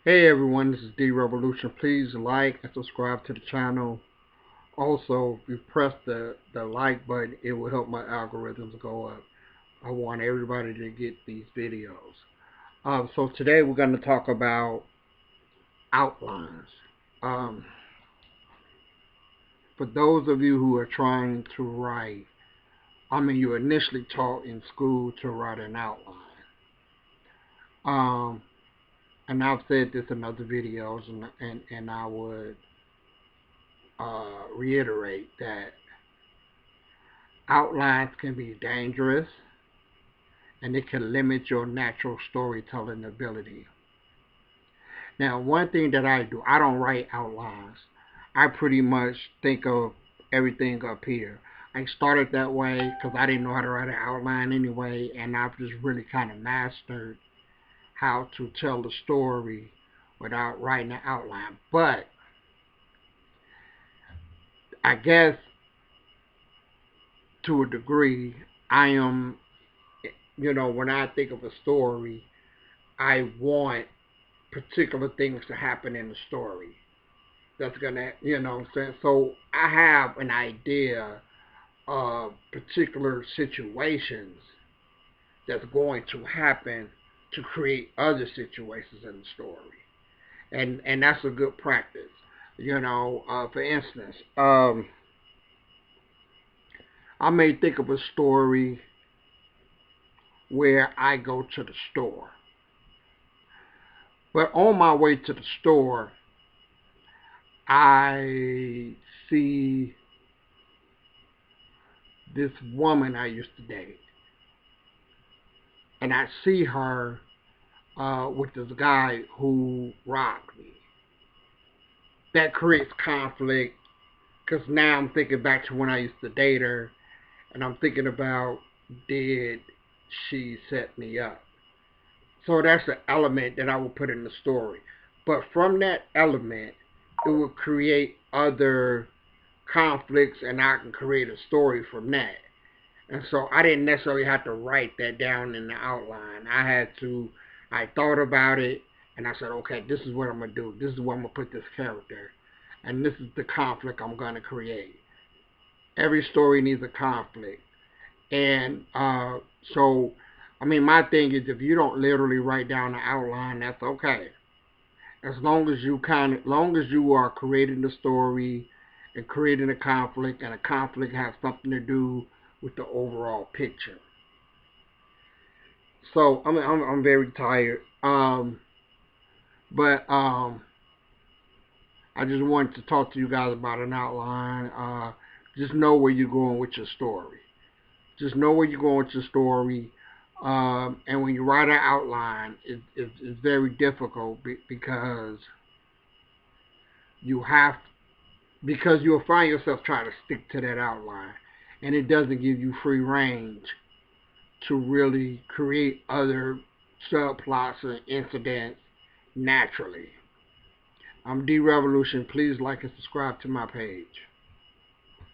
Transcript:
Hey everyone, this is D Revolution. Please like and subscribe to the channel. Also, if you press the like button, it will help my algorithms go up. I want everybody to get these videos. So today we're going to talk about outlines. Um, for those of you who are trying to write, you initially taught in school to write an outline. Um, and I've said this in other videos, and I would reiterate that outlines can be dangerous and it can limit your natural storytelling ability. Now, one thing that I do, I don't write outlines. I pretty much think of everything up here. I started that way because I didn't know how to write an outline anyway, and I've just really kind of mastered how to tell the story without writing an outline. But I guess to a degree, I am, when I think of a story, I want particular things to happen in the story that's gonna, what I'm saying? So I have an idea of particular situations that's going to happen to create other situations in the story. And that's a good practice. For instance, I may think of a story where I go to the store. But on my way to the store, I see this woman I used to date. And I see her with this guy who rocked me. That creates conflict because now I'm thinking back to when I used to date her and I'm thinking about, did she set me up? So that's an element that I will put in the story. But from that element, it will create other conflicts and I can create a story from that. And so I didn't necessarily have to write that down in the outline. I thought about it and I said, okay, this is what I'm going to do. This is where I'm going to put this character. And this is the conflict I'm going to create. Every story needs a conflict. And my thing is if you don't literally write down the outline, that's okay. Long as you are creating the story and creating a conflict, and a conflict has something to do with the overall picture. So I'm very tired. But I just wanted to talk to you guys about an outline. Just know where you're going with your story. Just know where you're going with your story. And when you write an outline, it's very difficult because you have because you'll find yourself trying to stick to that outline, and it doesn't give you free range to really create other subplots or incidents naturally. I'm D Revolution. Please like and subscribe to my page.